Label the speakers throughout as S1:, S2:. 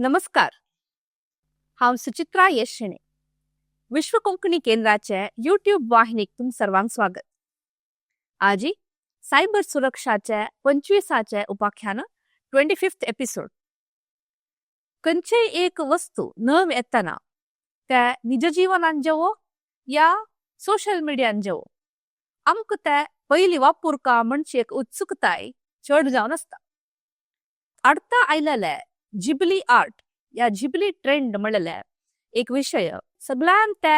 S1: नमस्कार. हांव सुचित्रा येशणे. विश्व कोंकणी केंद्राचे यूट्यूब वाहिनीक तुम सर्वांक स्वागत. आजी सायबर सुरक्षाचे 25चे उपाख्यान 25th एपिसोड. खंयचेय एक वस्तू नव येतना ते निज जीवनान जेवो या सोशल मीडियान जेवो आमकां ते पयली वापरका म्हणची एक उत्सुकताय चड जावन आसता. आडता आयलेले जिबली आर्ट या जिबली ट्रेंड म्हणलेले एक विषय सगळ्यान ते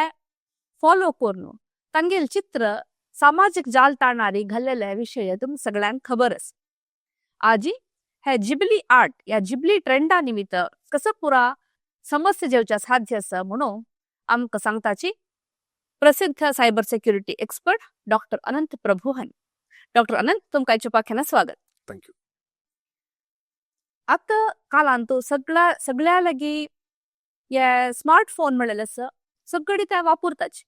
S1: फॉलो करून तांगेल चित्र सामाजिक जालताणारी घाल्लेले विषय तुम सगळ्यांक खबर आसा. आजी हे जिबली आर्ट या जिबली ट्रेंडा निमित्त कसं पुरा समस्या जेवच्या साध्य आसा म्हणून आमकां सांगताची प्रसिद्ध सायबर सिक्युरिटी एक्सपर्ट डॉक्टर अनंत प्रभू हांनी. डॉक्टर अनंत तुमकां चुपाख्याना स्वागत.
S2: थँक्यू.
S1: आता कालांत सगळ्या लागी ये स्मार्टफोन म्हणलेले आसा सगळी ते वापरताच.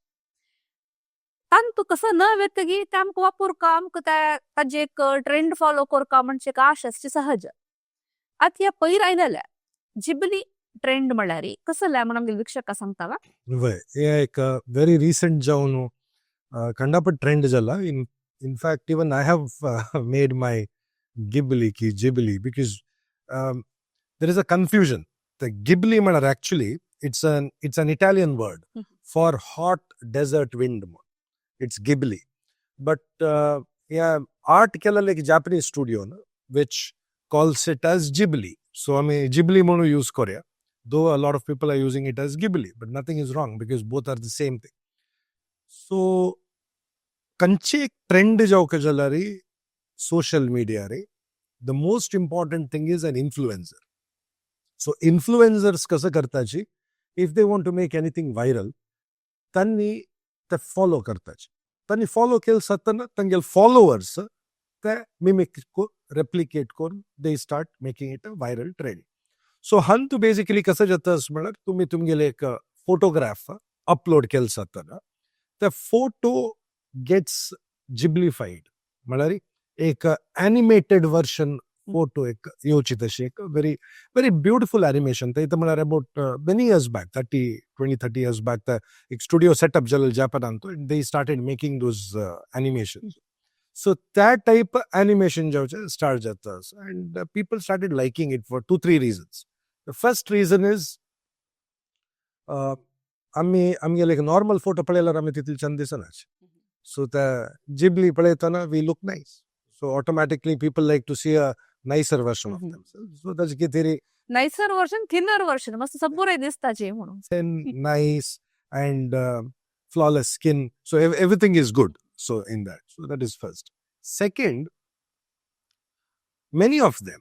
S1: तांतू कसं न वेतगी ते आमकां वापरका आमकां ताजे एक ट्रेंड फॉलो करका म्हणजे एक आश असची सहज. आता ह्या पयर आयलेल्या जिबली ट्रेंड म्हळ्यार कसले म्हणून आमगे वीक्षकां सांगता वा?
S2: वय हे एक वेरी रिसेंट जावन खंडापट ट्रेंड जाला. In fact even I have made my Ghibli की Ghibli because there is a confusion. The Ghibli म्हळ्यार actually it's an Italian word for hot desert wind. It's Ghibli. But yeah, art केलेले एक Japanese studio which calls it as Ghibli. So आमी Ghibli म्हणून use करूया. Though a lot of people are using it as Ghibli, but nothing is wrong because both are the same thing. So कंचे एक trend जावक जाल्यार social media रे the most important thing is an influencer. So influencers कसं करताची if they want to make anything viral त्यांनी ते follow करताची. त्यांनी follow केलं सतना तांगेल फॉलोवर्स ते मिमिक को रेप्लिकेट करून they start making it a viral trend. So हन तू बेसिकली कसं जातास म्हळ्यार तुम्ही तुमगेले एक फोटोग्राफ अपलोड केलं सतना ते फोटो गेट्स जिबलिफाईड म्हळ्यार एक एनिमेटेड वर्जन फोटो एक येवची तशी एक very very beautiful animation. ते म्हळ्यार about many years back 20-30 years back एक स्टुडिओ सेटअप जालें जापानान तो they started making those animations. So that type animation जावचे start जातास and people started liking it for 2-3 reasons. The first reason is आमगेले एक normal photo पळयल्यार आमी तितले चंद दिसनाच. So the Ghibli पळयतना we look nice. So automatically people like to see a nicer version of themselves. So that's कितेरी
S1: nicer version, thinner version मस्त सबुरे दिसताचे म्हणून.
S2: Nice and flawless skin. So everything is good. So in that. So that is first. Second, many of them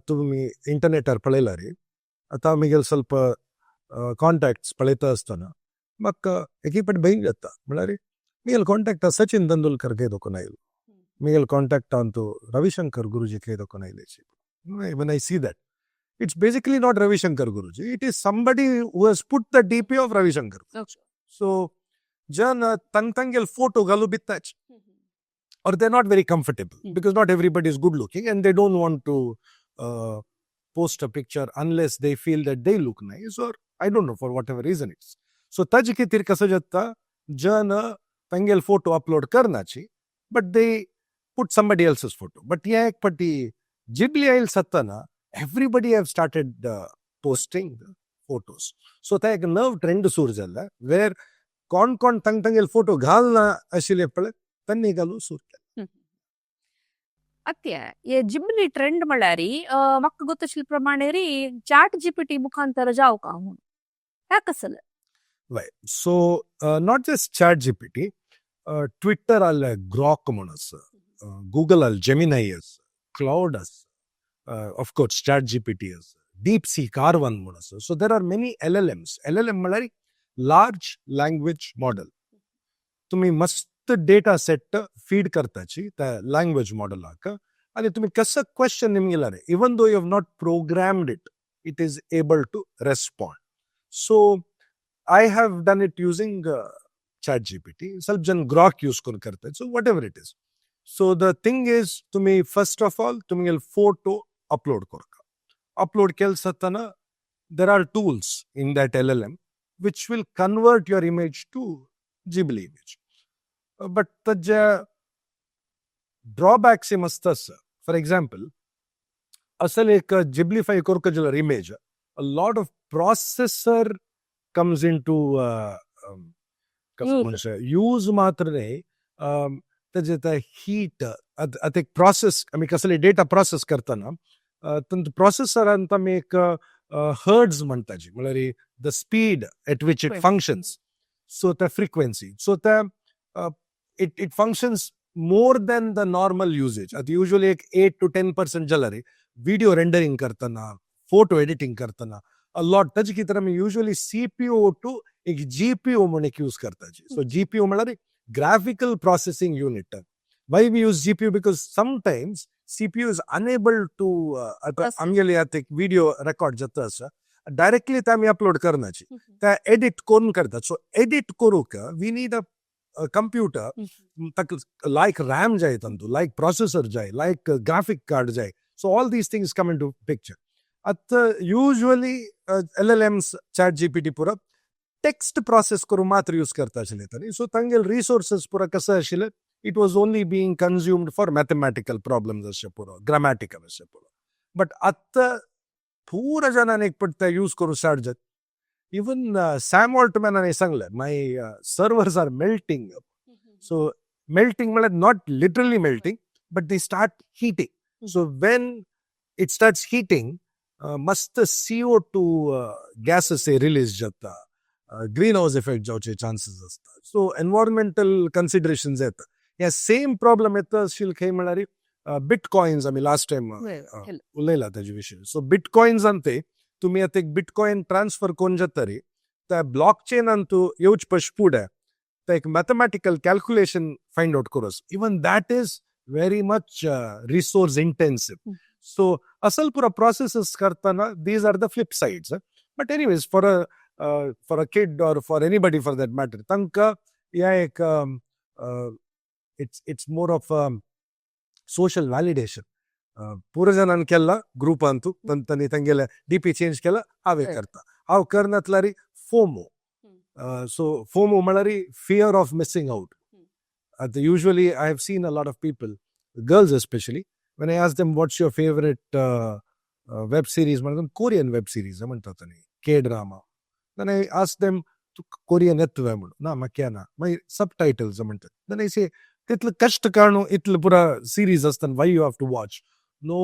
S2: तुम्ही इंटरनेटार पळयल्यार आता आमगेल ಸ್ವಲ್ಪ कांटॅक्ट्स पळयता आसतना म्हाका एक पाट भंय जाता. म्हळ्यार मिगेल कांटॅक्ट सचिन तेंडुलकर केदोकून आयलो. मिगेल कांटॅक्ट तो रविशंकर गुरुजी केदोकून आयलेची. When I see that, it's basically not Ravishankar Guruji. It is somebody who has put the DP of Ravishankar.
S1: Okay.
S2: So, Jan tangtangel photo galu bittach. Or they're not very comfortable because not everybody is good looking and they don't want to post a picture unless they feel that they look nice or I don't know for whatever reason it's. So, taj ke tir kasa jatta Jan tangel photo upload karnachi, but they put somebody else's photo. But yeah, ek pati Ghibli ayil satana everybody have started posting the photos. So ta ek nerve trend sur jalla where kon tangel photo घालना अशिले पळे तन्नी घालू सुर केला.
S1: अत्या ये Ghibli trend म्हळ्यार म्हाका गोतशिल्ले प्रमाणे री चॅट जीपीटी मुखांतर जाव का म्हणून ह्या कसले?
S2: Right. So not just chat GPT, Twitter al Grok म्हणून आसा, Google al Gemini आसा, Cloud आसा, of course chat GPT आसा, DeepSeek R1 म्हणून आसा. So there are many LLMs. LLM म्हळ्यार large language model. तुम्ही मस्त डेटा सेट फीड करताची त्या लँग्वेज मॉडेलाक आणि तुम्ही कसं क्वेश्चन निमगेला रे even though you have not programmed it is able to respond. So I have done it using chat GPT. Self jan grok use kon karta. So whatever it is. So the thing is, तुम्ही first of all तुम्ही photo upload करका. Upload केल Satna there are tools in that LLM which will convert your image to Ghibli image. But the drawbacks he must us. For example, asal ek Ghiblify korkajular image, a lot of processor comes into use मात्रने त्याच्यात heat आता एक process आम्ही कसले data process करताना प्रोसेसरांत आमी एक hertz म्हणटाची म्हळ्यार the speed at which it functions so त्या फ्रिक्वेन्सी सो त्या it functions more than the normal usage. At usually 8 to 10% जला रे video rendering करताना photo editing करताना a lot त्याची की तरह मी usually CPU to एक GPU म्हणून एक use करता जी. So GPU म्हळ्यार graphical processing unit. Why we use GPU? Because sometimes CPU is unable to आमगेली आता एक video record जाता असा directly त्या मी upload करण्याची त्या edit करून करतात. So edit करूक we need a computer like RAM jai tantu, like processor jai, like graphic card jai. So all these things come into picture. Usually LLMs chat GPT pura text process kuru matra use karta ashile. So tangel resources pura kasa ashile, it was only being consumed for mathematical problems ashe pura, grammatical ashe pura. But pura jana ek patta use kuru start jat. Even Sam Altman and Sangler, my servers are melting. So melting, not literally melting, but they start heating. So when it starts heating, must the CO2 gases release jatta, greenhouse effect jauche chances asta. So environmental considerations eta. Yeah, same problem eta shil khay malari bitcoins. I mean last time ullaila taji vishay. So bitcoins ante. तुम्ही आता एक bitcoin transfer कोण जातरी त्या blockchain Antu येऊच पशपुड आहे तर एक mathematical calculation find out करूस even that is very much resource intensive so असल पुरा प्रोसेसेस करताना these are the flip sides but anyways for a kid or for anybody for that matter तांकां या एक it's more of social validation पूर जणांनी केला ग्रुप अंतू त्यांनी त्यांगेले डीपी चेंज केला हावे करता हाव करनातलारी फोमो सो फोमो म्हळ्यारी fear of missing out usually I have seen a lot of people, girls especially, when I ask them what's your favorite web series, म्हणतात Korean web series म्हणतात त्यांनी K-drama. Then I ask them Korean येतवे म्हणून ना म्हाका ना मागीर subtitles म्हणतात. Then I say तितलं कष्ट काढून इतलं पुरा series असतात why you have to watch. No,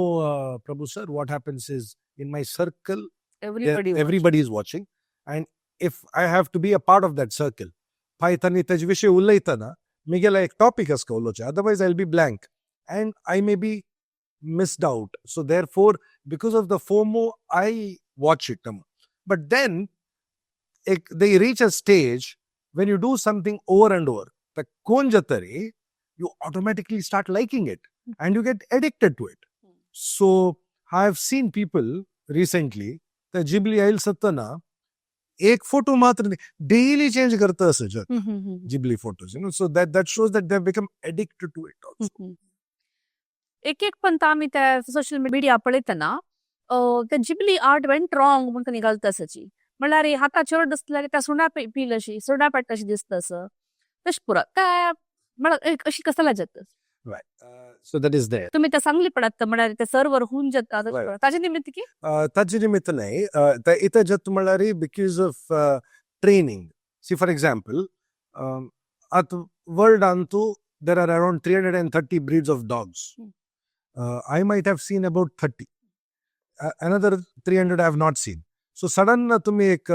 S2: Prabhu sir, what happens is in my circle, everybody is watching. And if I have to be a part of that circle, Python taj vishay ullaitana, migela ek topic aska ullocha. Otherwise, I'll be blank. And I may be missed out. So therefore, because of the FOMO, I watch it. But then, they reach a stage when you do something over and over. The konjatari, you automatically start liking it. And you get addicted to it. So I have seen people recently that Ghibli आइल सत्तना एक photo मात्र नहीं daily change करता है sir Ghibli photos, you know, so that shows that they have become addicted to it also.
S1: एक पंतामी त्या social media पळयतना त्या Ghibli art went wrong म्हणून निघालता सची म्हळ्यार हाता चड दिसल्यार त्या सुणा पील अशी सुणा पेट अशी दिसता असं तश पुरा काय म्हळ्यार अशी कसला जात
S2: Right. So that is there.
S1: तुम्ही त्या सांगली पडत म्हळ्यार त्या सर्वर होऊन जातात ताजे निमित्त की
S2: ताजे निमित्त नाही त्या इथं जत म्हळ्यार because of training. See for example, at world antu there are around 330 breeds of dogs. I might have seen about 30. Another 300 I have not seen. So sudden तुम्ही एक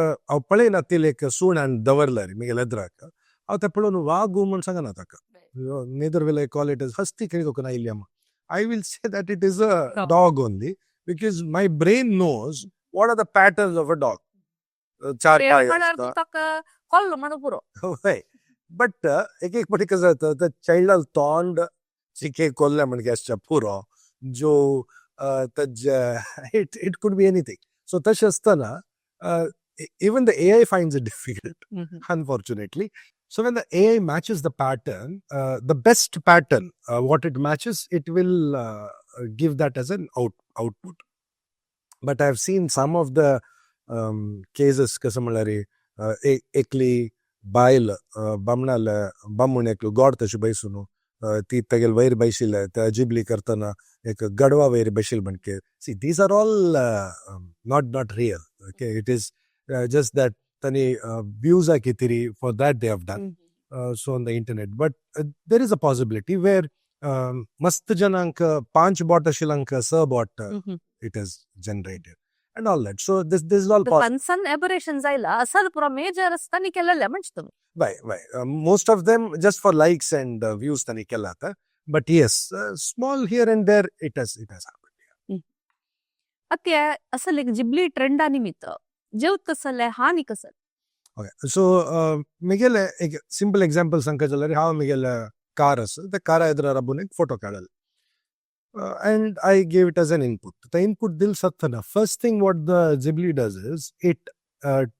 S2: पळे ना तिल एक सूण आणि दवरला मी लेद्राक आता पळून वागू म्हणून सांगा ना ताका neither will I call it as hasti karidoka ilyama. I will say that it is a dog only because my brain knows what are the patterns of a dog. Char but ek pati kaza the child tond chike kolla man gascha puro jo it could be anything. So tashastana even the AI finds it difficult, unfortunately. So when the AI matches the pattern, the best pattern, what it matches, it will give that as an output. But I've seen some of the cases कसं म्हणल्यार एकली बायल बामणाल बामूण एकलो गोड तशें बैसून ती तेगेल वयर बैशिल्ले त्या जिबली करतना एक गडवा वयर बैशील म्हणके see these are all not real okay it is just that तांणी व्यूज कितेरी for that they have done so on the internet but there is a possibility where mast janank 5 bot ashilank sa bot it is generated and all that so this is all
S1: concern aberration जायला असल पुरा major असताना केलेले म्हणजे तुम्ही
S2: why most of them just for likes and views tani kela tha but yes small here and there it has happened
S1: आता असल एक जिबली ट्रेंडा निमित्त जेवत कसले हानी कसल
S2: okay so miguel ek simple example sanka jalari how miguel car as the car edra rabun ek photo kadal and I gave it as an input the input dil sathana first thing what the Ghibli does is it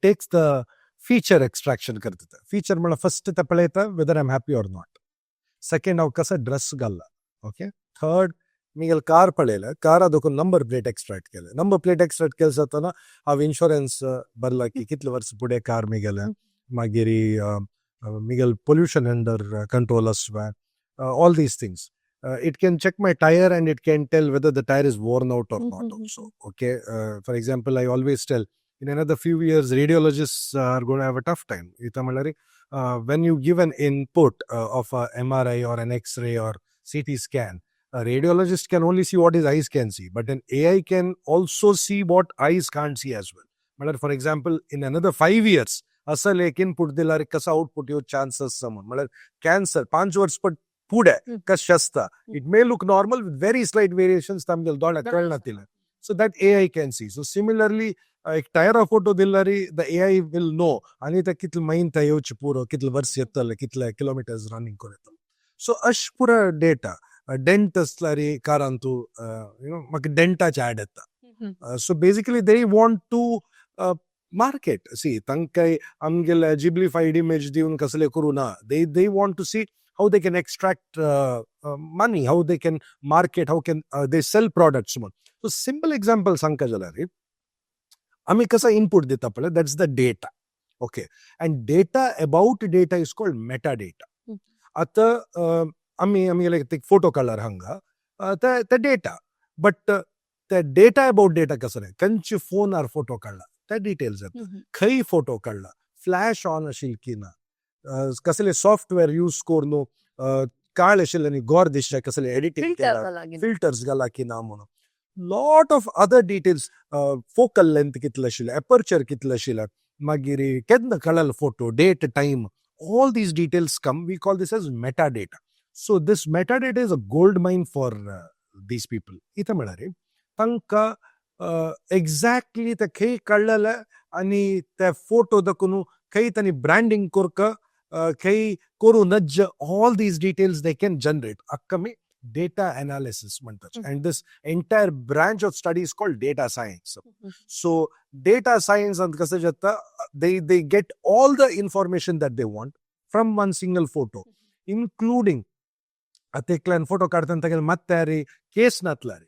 S2: takes the feature extraction kartata feature mana first ta paleta whether I'm happy or not second aw kasa dress galla okay third miguel car palela car adoko number plate extract kele number plate extract kelsatana aw insurance barlaki kitla varsh pude car miguel magiri miguel pollution under control as well all these things it can check my tire and it can tell whether the tire is worn out or not also okay for example I always tell in another few years radiologists are going to have a tough time when you give an input of a MRI or an X-ray or CT scan a radiologist can only see what his eyes can see but an AI can also see what eyes can't see as well for example in another 5 years asal ek input dilar kasa output your chances someone cancer 5 years but pude kas shasta it may look normal with very slight variations tamil dola kalnatila so that AI can see so similarly ek tire photo dillari the AI will know anita kitl main tayo chpuro kitl vers yettala kitla kilometers running koretam so ash pura data dent aslari karantu mak dent add etta so basically they want to market see tankai amgel Ghibli-fied image diun kasle kuruna they want to see how they can extract money how they can market how can they sell products so simple example sanka jalari ami kasa input deta pale that's the data okay and data about data is called metadata ata आम्ही like ते photo काढला हंगा त्या data but त्या data about data कसं नाही Kanchi phone are photo काढला त्या डिटेल्स आहेत खंय फोटो काढला फ्लॅश ऑन असेल की ना कसले सॉफ्टवेअर यूज करून काळ असेल आणि गोर दिसता कसले एडिटिंग फिल्टर्स घाला की ना म्हणून lot of other details focal length कितलं असेल अपर्चर कितलं असेल मागीर केन्ना काढला photo date time all these details come we call this as metadata so this metadata is a gold mine for these people ita म्हणare tanka exactly the khay kallala ani the photo dakunu khay tani branding korka khay koru najj all these details they can generate akkame data analysis mantaj and this entire branch of study is called data science so data science and kasa jatta they get all the information that they want from one single photo including ateklan photo kadtan tagel mattari case natlari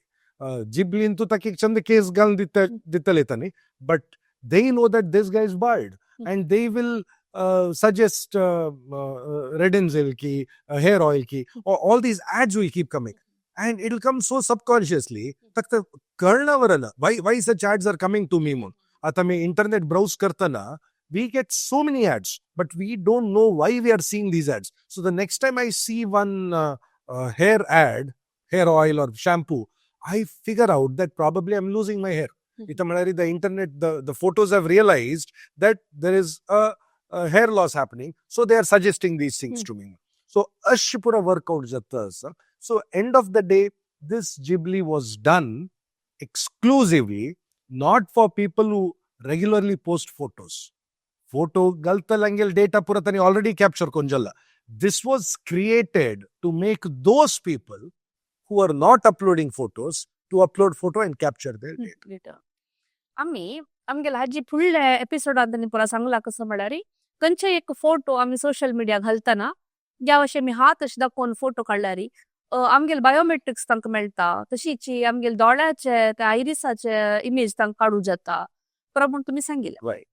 S2: Ghibli into taki chand case gal ditalitani but they know that this guy is bald and they will suggest Redenzil ki hair oil ki or all these ads will keep coming and it will come so subconsciously tak karna varana why such ads are coming to me mon ata me internet browse kartana we get so many ads but we don't know why we are seeing these ads so the next time I see one hair ad hair oil or shampoo I figure out that probably I'm losing my hair the internet the photos have realized that there is a hair loss happening so they are suggesting these things to me so ashpura workout jatta so end of the day this Ghibli was done exclusively not for people who regularly post photos photo galtalangel data puratani already capture konjalla this was created to make those people who are not uploading photos to upload photo and capture their data
S1: आम्ही आमगेला हाजी फुडल्या एपिसोडांत पुरा सांगला कसं म्हळ्यार खंयचे एक photo आम्ही social media घालतना ज्या वर्षी आमी हात अशे दाखोवन फोटो काडल्यार आमगेल बायोमेट्रिक्स तांकां मेळटा तशीच आमगेल दोळ्याचे त्या आयरिसाचे इमेज तांकां काडूं जाता प्रमाण तुम्ही सांगितलं
S2: Right.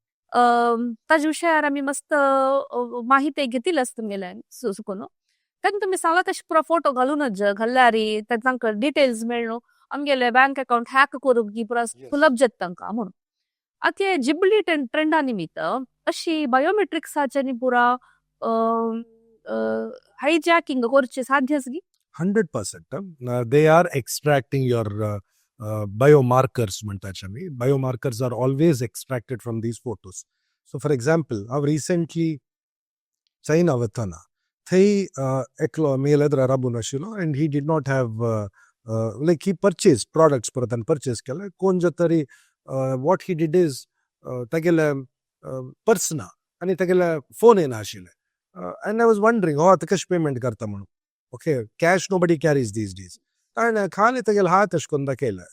S1: ताज्या विशयार आमी मस्त माहिती घेतिलाच तुमगेल्यान सुकून तेन्ना तुम्ही सांगला तशें पुरो फोटो घालूनच घाल्ल्यार तांकां डिटेल्स मेळ्ळो आमगेले बँक अकाउंट हॅक करूंक बी पुरो सुलभ जाता तांकां म्हणून आतां हे जिबली ट्रेंडा निमित्त अशी बायोमेट्रिक्साचे पुरा हायजॅकिंग करचे साध्य आसा की
S2: 100%. They are extracting your biomarkers म्हणटाचे आमी. Biomarkers are always extracted from these photos. So for example, हांव recently China वतना थंय एकलो मेल येद्र राबून आशिल्लो and he did not have like he purchased products परत ताणें purchase केले कोण तरी what he did is तागेले पर्स ना आनी तागेले फोन येना आशिल्ले and I was wondering हो आतां कशें पेमेंट करता म्हणून okay cash nobody carries these days and खाली तागेले हात अशें करून दाखयले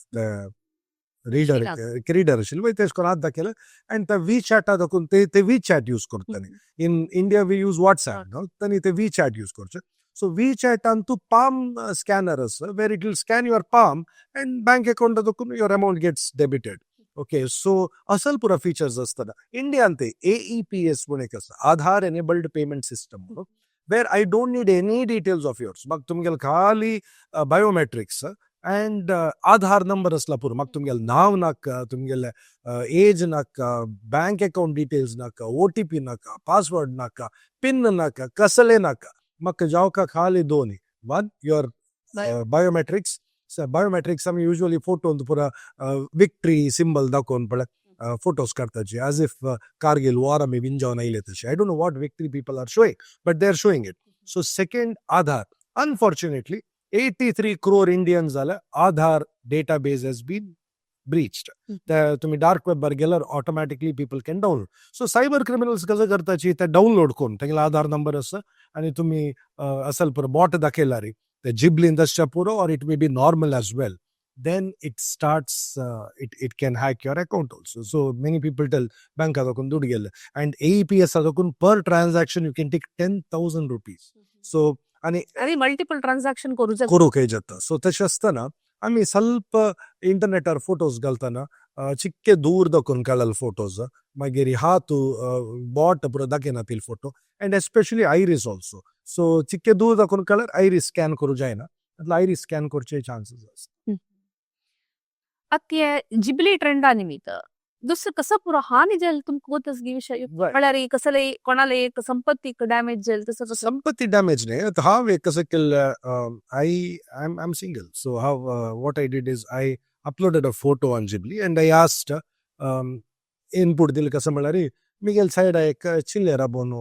S2: रीडर आशिल्लो तेश करून हात दाखयले and ते वी चॅटा दाखोवन ते वी चॅट यूज करताली in India we use WhatsApp no तांणी ते वी चॅट यूज करचे so वी चॅटान तूं palm scanner आसा where it will scan your palm and bank account दाखोवन your amount gets debited okay so असल पुरा features आसता इंडियान ते AEPS म्हणून एक आसा आधार एनेबल्ड पेमेंट सिस्टम म्हणून where I don't need any details of yours. Mag tumgel khali biometrics and Aadhaar number asla pura. Mag tumgel naam naka, tumgel age naka, bank account details naka, OTP naka, password naka, PIN naka, kasale naka. Mag jao ka khali doni. One, your biometrics. So biometrics हम usually photo pura victory symbol दाखवून पडे photos करताचे as if Kargil war में win जावन आयले तशे I don't know what victory people are showing but they are showing it so second Aadhaar unfortunately 83 crore Indians जाले Aadhaar database has been breached तुम्ही dark web वर गेल्यार automatically people can download so cyber criminals कसं करताचे ते download करून तांगेलो आधार number आसा आनी तुम्ही असल पुरो बॉट दाखयल्यार ते जिबलीन तशें पुरो or it may be normal as well then it starts it can hack your account also so many people tell bank adakun dudu gelle and AEPS adakun per transaction you can take 10,000 rupees so आणि
S1: multiple transaction
S2: करूक जाता so तशें आसतना आमी ಸ್ವಲ್ಪ इंटरनेटार photos घालतना चिक्के दूर दाखोवन काडलेले photos मागीर हात बॉट पुरो दाखयनातील photo and especially iris also so चिक्के दूर दाखोवन काडल्यार iris स्कॅन करूं जायना iris स्कॅन करचे चान्सेस आसता
S1: आता जिबली ट्रेंडा निमित्त दुसरं कसं पुरो हानी जाल तुमकां कोतस गी विषय म्हळ्यार कसले कोणाला एक संपत्तीक डॅमेज जाल तसं कसं
S2: संपत्ती डॅमेज नाही हांव एक कसं केलं I'm single so how what I did is I uploaded a photo on Ghibli and I asked input दिलं कसं म्हळ्यार मिगेल सायड एक चिल्ले राबोन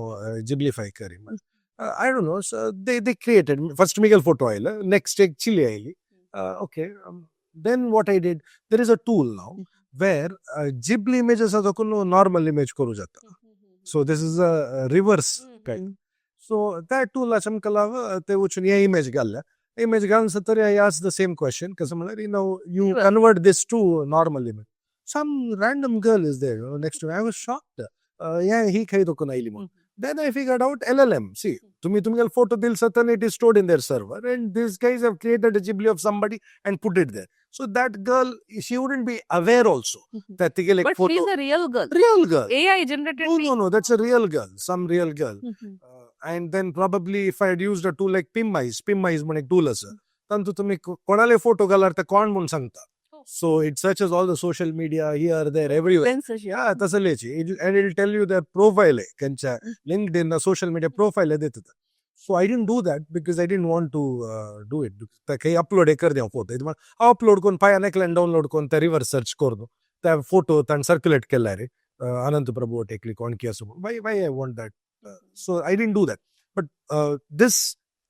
S2: जिबलीफाय करी I don't know so they created first Miguel photo आयला next एक चिल्ले oily okay then what I did there is a tool now where Ghibli images are normal image करू जाता so this is a reverse kind so that tool चमकला ते वचून हे image घालल्या image घालून तरी I asked the same question कसं म्हळ्यार now you convert this to normal image some random girl is there next to me I was shocked yeah ही खंय दोकून oily म्हणून then I figured out LLM see तुमगेल photo दिल सतन it is stored in their server and these guys have created a Ghibli of somebody and put it there so that girl she wouldn't be aware also that
S1: but photo she's a real girl AI generated
S2: no that's a real girl some real girl and then probably if I had used a tool like Pimmice म्हणून एक tool असा तांतून तुम्ही कोणाले photo घाल्यार ते कोण म्हणून सांगता so it searches all the social media here there everywhere yeah तसलेची and it will tell you their profile kancha LinkedIn social media profile देतात so I didn't do that because I didn't want to do it because काही upload कर दिया photo upload करून पाया एकल्यान download करून ते reverse search करतो त्या फोटो ताण सर्क्युलेट केला रे अनंत प्रभू टेकली कोण की असो why I want that so I didn't do that but this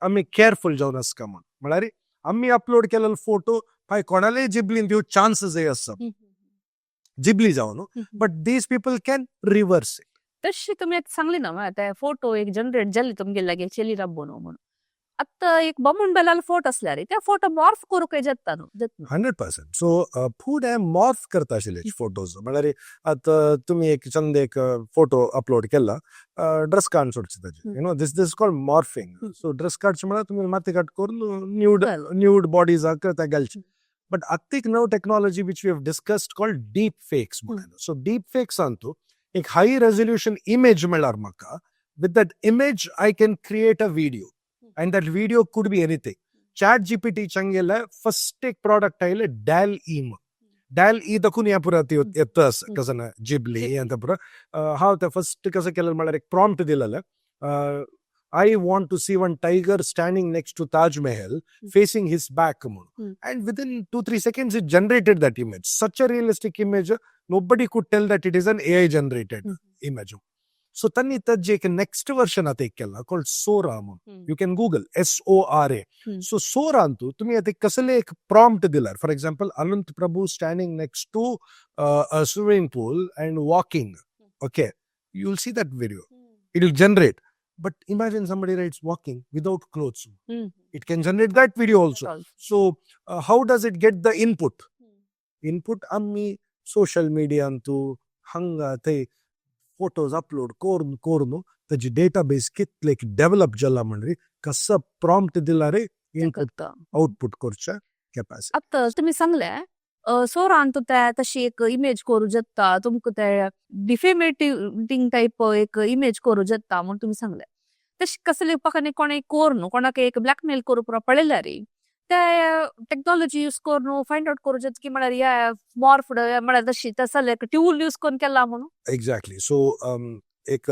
S2: आम्ही केअरफुल जावन आसका म्हळ्यार आम्ही अपलोड केलेलो फोटो पाय कोणाले जिबलीन दिवं चान्सेस आसा जिबली जावन but these people can reverse it
S1: तशी तुम्ही आता सांगली ना ते फोटो एक जनरेट जाल्ले तुमगे लागे चेली राबोन म्हणून आता एक बमून बेलाल फोटो असल्यार त्या फोटो मॉर्फ करूक जाता न्हू
S2: 100% सो फूड मॉर्फ करता आशिल्ले फोटोज म्हळ्यार आता तुम्ही एक चंद एक फोटो अपलोड केला ड्रेस कार्ड सोडचे ताजे you know this called morphing so dress कार्डचे म्हळ्यार तुम्ही माती काट करून न्यूड बॉडीज त्या घालचे but attik now technology which we have discussed called deep fakes. So deep fakes antu ek high resolution image melar maka. With that image I can create a video, and that video could be anything. Chat GPT changela first take product aile dal im dal e dakun ya pura etas kasana Ghibli anta pura how the first kasa keller malare prompt dilala. I want to see one tiger standing next to Taj Mahal facing his back. And within 2-3 seconds, it generated that image. Such a realistic image, nobody could tell that it is an AI generated image. So, tanni tajje ke next version ate kella called Sora. You can Google SORA. So, Sora antu tumi ate kasale ek prompt dilar. For example, Ananth Prabhu standing next to a swimming pool and walking. Okay, you'll see that video. It will generate. But imagine somebody writes walking without clothes. It can generate that video also. So, how does it get the input? Input ammi social media antu hanga te photos upload kornu taji database kit like develop jalla mandri kasa prompt dilare input output korcha capacity.
S1: आता तुम्ही सांगले सोरा अंतु तशी एक image करू शकता तुमक ते डिफेमेटिंग type एक image करू शकता म्हणून तुम्ही सांगले तशी कसले पकाने कोणे कोरनु कोणाके एक ब्लॅकमेल करू पुरा पळेला रे ते टेक्नॉलॉजी यूज करू फाइंड आउट करू शकता की मला या मॉर्फड मला तशी तसले एक टूल यूज करून केला म्हणून.
S2: Exactly. So एक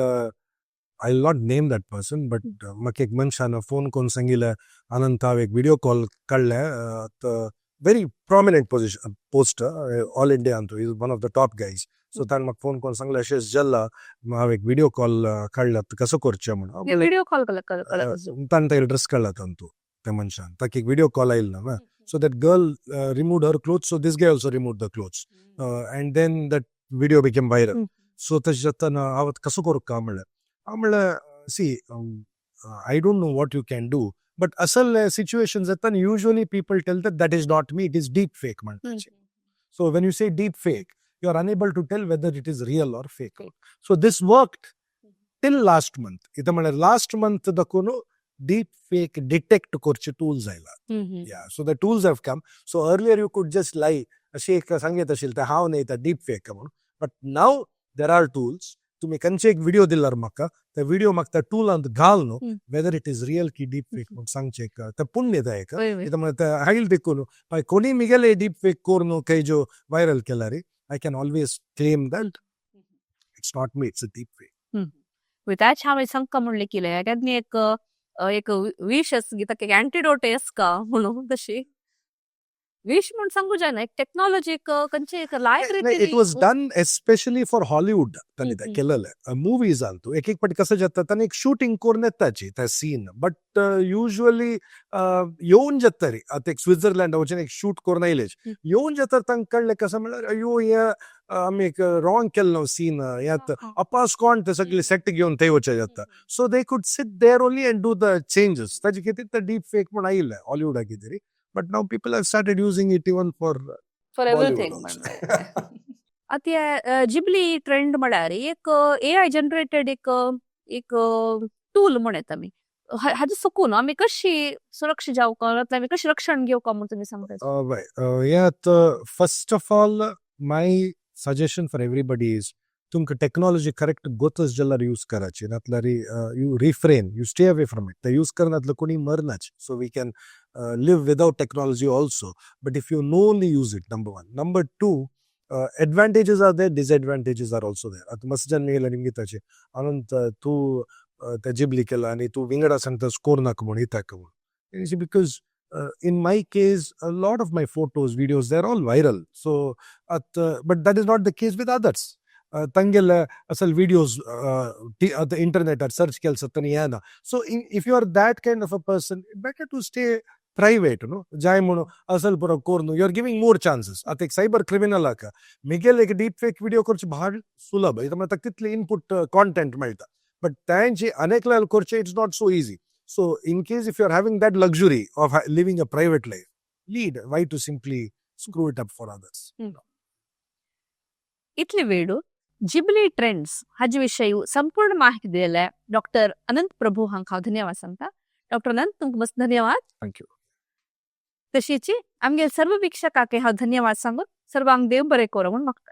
S2: I'll not name that person, but mak ek manshana phone kon sangila Ananth ek video call kalle very prominent position poster all India antu is one of the top guys. So tan mak phone kon sangla shes jalla ma ek video call kalla kaso korcha mona
S1: video call kala
S2: tan ta address kalla tantu te manshan tak ek video call ailna na. So that girl removed her clothes, so this guy also removed the clothes, and then that video became viral. So tajatana avat kaso korka amala see I don't know what you can do, but asal situations that usually people tell that is not me, it is deep fake man. So when you say deep fake, you are unable to tell whether it is real or fake. So this worked till last month. Last month the deep fake detect korche tools aila. Yeah, so the tools have come. So earlier you could just lie shake sangeta shilta how naita deep fake but now there are tools to make check video dillar maka the video makta tool and galno whether it is real ki deep fake sang check ta punya daeka idamata hail dekunu by koni migale deep fake korno kai jo viral kelari I can always claim that it's not me, it's a deep fake.
S1: with that छावे संका म्हणले केले याच्यातनी एक विष गीता एक अँटिडोट आहे का म्हणून तशी विश म्हणून सांगू जाय ना एक टेक्नॉलॉजी एक कंचे एक लायक
S2: it was done especially for Hollywood tani da kelale movies antu ek pati kasa jatta tani ek shooting kornetachi ta scene but usually yeun jattari at ek Switzerland avchen ek shoot kornailej yeun jattar tang kalle kasa mala ayo ya आम्ही एक wrong केलं scene यात अपास कोण ते सगळे set घेऊन ते वचे जाता so they could sit there only and do the changes ताजी किती तर डीप फेक पण आइल हॉलिवूड किती but now people have started using it even for
S1: everything. आता जिबली ट्रेंड म्हळ्यार एक AI जनरेटेड एक टूल म्हणत आम्ही हाजे सकून आम्ही कशी सुरक्षित जावं आम्ही कशी रक्षण घेवं म्हणून तुम्ही सांगता
S2: यात first of all my suggestion for everybody is तुमका technology correct गोतच जल्लार use कराची नातलारी you refrain, you stay away from it. The use करनातलं कोणी मरनाच. So we can live without technology also. But if you knowingly use it, number one. Number two, advantages are there, disadvantages are also there. आता मसजन मी गेला निमगी ताचे अनंत तू त्या Ghibli केला आणि तू विंगडा सांगता स्कोर नाक म्हणून इथं का म्हणून because in my case a lot of my photos videos they're all viral so but that is not the case with others tangel asal videos the internet or search kelsa tani yana so if you are that kind of a person better to stay private jai mono asal pura kornu you are giving more chances at ek cyber criminal aka migel ek deep fake video korch bahar sulabh itama tak title input content malta but tanji aneklal korche it's not so easy. So in case if you are having that luxury of living a private life, why to simply screw it up for others?
S1: इतले वेळो Ghibli trends हाजे विषयी संपूर्ण माहिती दिलेल्या doctor अनंत प्रभू हांका धन्यवाद सांगता. डॉक्टर अनंत तुमकां मस्त धन्यवाद.
S2: Thank you.
S1: तशीची आमगे सर्व वीक्षकांक हांव धन्यवाद सांगून सर्वांक देव बरें करूं म्हूण मागता.